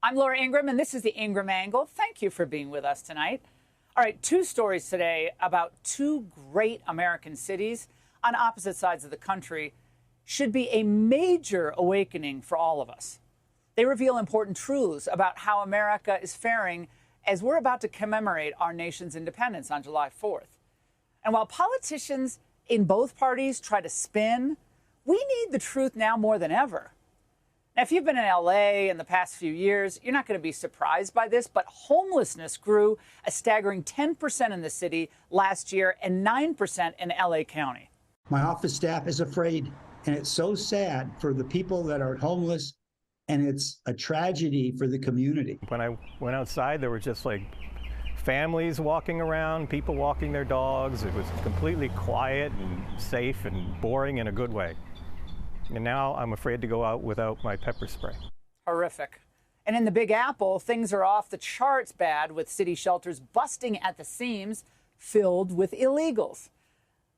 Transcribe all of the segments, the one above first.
I'm Laura Ingraham, and this is the Ingraham Angle. Thank you for being with us tonight. All right, two stories today about two great American cities on opposite sides of the country should be a major awakening for all of us. They reveal important truths about how America is faring as we're about to commemorate our nation's independence on July 4th. And while politicians in both parties try to spin, we need the truth now more than ever. Now, if you've been in L.A. in the past few years, you're not going to be surprised by this, but homelessness grew a staggering 10% in the city last year and 9% in L.A. County. My office staff is afraid, and it's so sad for the people that are homeless, and it's a tragedy for the community. When I went outside, there were just like families walking around, people walking their dogs. It was completely quiet and safe and boring in a good way. And now I'm afraid to go out without my pepper spray. Horrific. And in the Big Apple, things are off the charts bad, with city shelters busting at the seams, filled with illegals.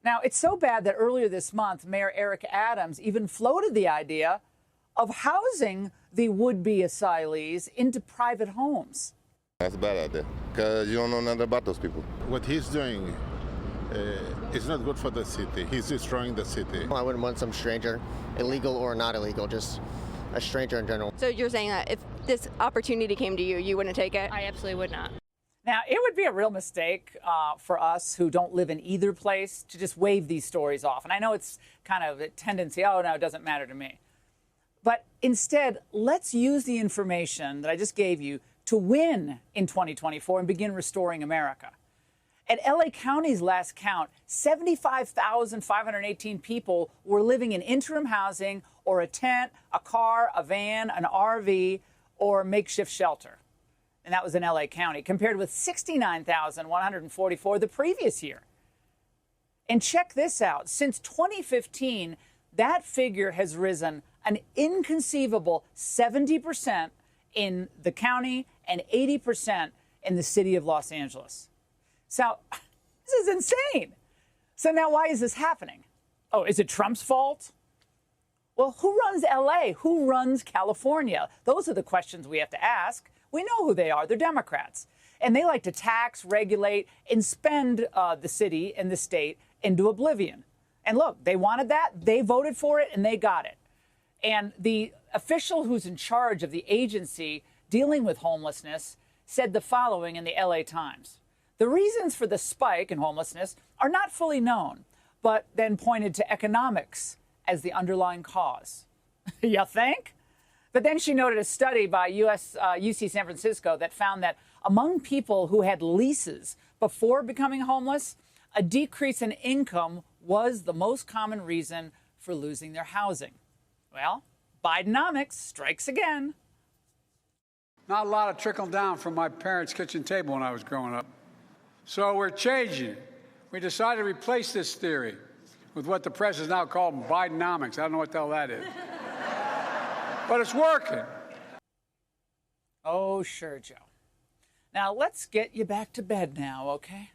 Now, it's so bad that earlier this month, Mayor Eric Adams even floated the idea of housing the would-be asylees into private homes. That's a bad idea, because you don't know nothing about those people. What he's doing is not good for the city. He's destroying the city. I wouldn't want some stranger, illegal or not illegal, just a stranger in general. So you're saying that if this opportunity came to you, you wouldn't take it? I absolutely would not. Now, it would be a real mistake for us who don't live in either place to just wave these stories off. And I know it's kind of a tendency, oh, no, it doesn't matter to me. But instead, let's use the information that I just gave you to win in 2024 and begin restoring America. At L.A. County's last count, 75,518 people were living in interim housing or a tent, a car, a van, an RV, or makeshift shelter. And that was in L.A. County, compared with 69,144 the previous year. And check this out. Since 2015, that figure has risen an inconceivable 70% in the county and 80% in the city of Los Angeles. So this is insane. So now why is this happening? Oh, is it Trump's fault? Well, who runs L.A.? Who runs California? Those are the questions we have to ask. We know who they are. They're Democrats. And they like to tax, regulate, and spend the city and the state into oblivion. And look, they wanted that. They voted for it, and they got it. And the official who's in charge of the agency dealing with homelessness said the following in the L.A. Times. The reasons for the spike in homelessness are not fully known, but then pointed to economics as the underlying cause. You think? But then she noted a study by UC San Francisco that found that among people who had leases before becoming homeless, a decrease in income was the most common reason for losing their housing. Well, Bidenomics strikes again. Not a lot of trickle down from my parents' kitchen table when I was growing up. So we're changing. We decided to replace this theory with what the press is now called Bidenomics. I don't know what the hell that is. But it's working. Oh, sure, Joe. Now, let's get you back to bed now, okay?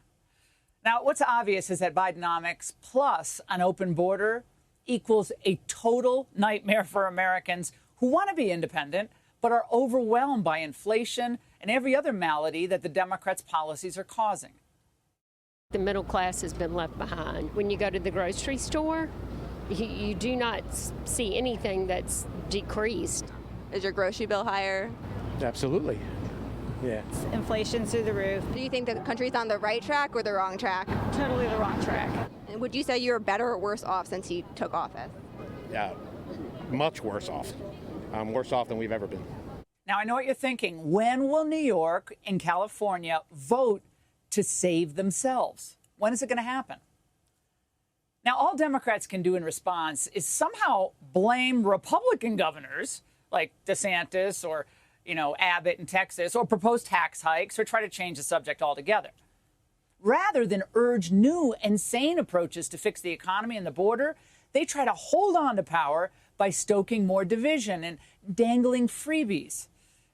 Now, what's obvious is that Bidenomics plus an open border equals a total nightmare for Americans who want to be independent but are overwhelmed by inflation and every other malady that the Democrats' policies are causing. The middle class has been left behind. When you go to the grocery store, you do not see anything that's decreased. Is your grocery bill higher? Absolutely. Yeah. Inflation's through the roof. Do you think the country's on the right track or the wrong track? Totally the wrong track. And would you say you're better or worse off since he took office? Yeah, much worse off. Worse off than we've ever been. Now, I know what you're thinking. When will New York and California vote to save themselves? When is it going to happen? Now, all Democrats can do in response is somehow blame Republican governors like DeSantis or, Abbott in Texas, or propose tax hikes or try to change the subject altogether. Rather than urge new and sane approaches to fix the economy and the border, they try to hold on to power by stoking more division and dangling freebies.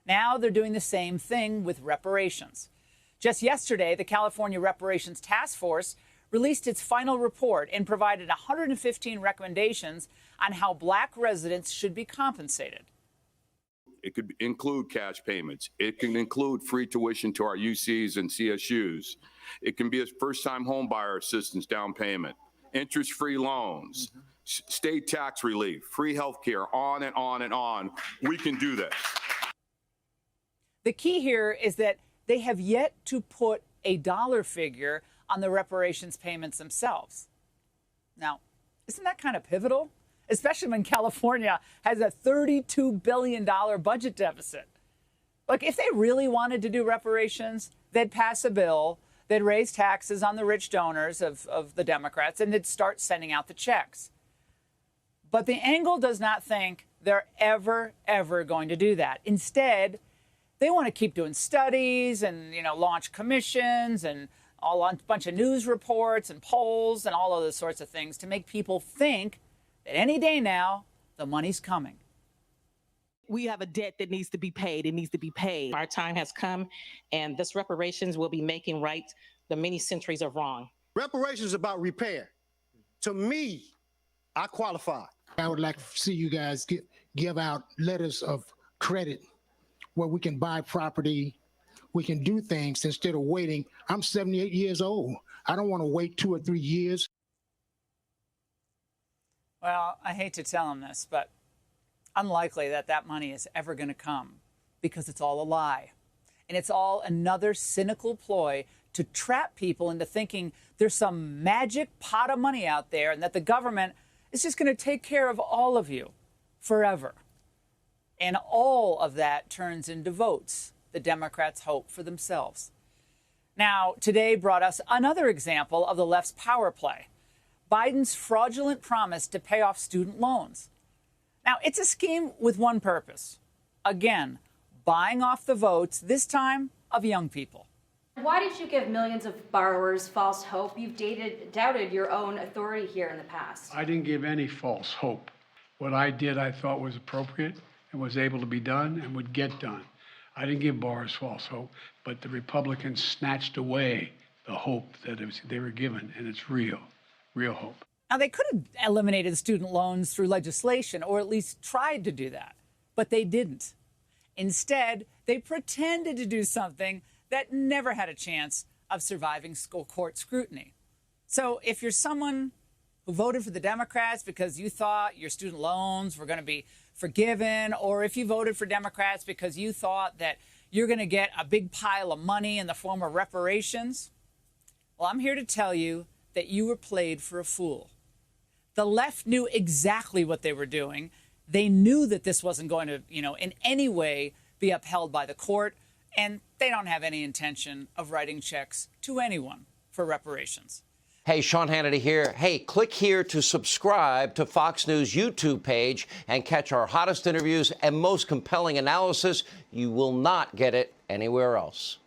Now they're doing the same thing with reparations. Just yesterday, the California Reparations Task Force released its final report and provided 115 recommendations on how Black residents should be compensated. It could include cash payments. It can include free tuition to our UCs and CSUs. It can be a first-time home buyer assistance down payment, interest-free loans, state tax relief, free health care, on and on and on. We can do this. The key here is that they have yet to put a dollar figure on the reparations payments themselves. Now, isn't that kind of pivotal? Especially when California has a $32 billion budget deficit. Look, if they really wanted to do reparations, they'd pass a bill, they'd raise taxes on the rich donors of the Democrats, and they'd start sending out the checks. But the Angle does not think they're ever going to do that. Instead, they want to keep doing studies and, launch commissions and a bunch of news reports and polls and all of those sorts of things to make people think that any day now, the money's coming. We have a debt that needs to be paid. It needs to be paid. Our time has come, and this reparations will be making right the many centuries of wrong. Reparations is about repair. To me, I qualify. I would like to see you guys give out letters of credit where we can buy property, we can do things instead of waiting. I'm 78 years old. I don't want to wait 2 or 3 years. Well, I hate to tell them this, but unlikely that money is ever going to come because it's all a lie. And it's all another cynical ploy to trap people into thinking there's some magic pot of money out there and that the government is just going to take care of all of you forever. And all of that turns into votes the Democrats hope for themselves. Now, today brought us another example of the left's power play. Biden's fraudulent promise to pay off student loans. Now, it's a scheme with one purpose. Again, buying off the votes, this time of young people. Why did you give millions of borrowers false hope? You've doubted your own authority here in the past. I didn't give any false hope. What I did, I thought was appropriate and was able to be done and would get done. I didn't give borrowers false hope, but the Republicans snatched away the hope that they were given, and it's real hope. Now, they could have eliminated student loans through legislation, or at least tried to do that, but they didn't. Instead, they pretended to do something that never had a chance of surviving school court scrutiny. So if you're someone who voted for the Democrats because you thought your student loans were going to be forgiven, or if you voted for Democrats because you thought that you're going to get a big pile of money in the form of reparations, well, I'm here to tell you that you were played for a fool. The left knew exactly what they were doing. They knew that this wasn't going to, in any way be upheld by the court, and they don't have any intention of writing checks to anyone for reparations. Hey, Sean Hannity here. Hey, click here to subscribe to Fox News YouTube page and catch our hottest interviews and most compelling analysis. You will not get it anywhere else.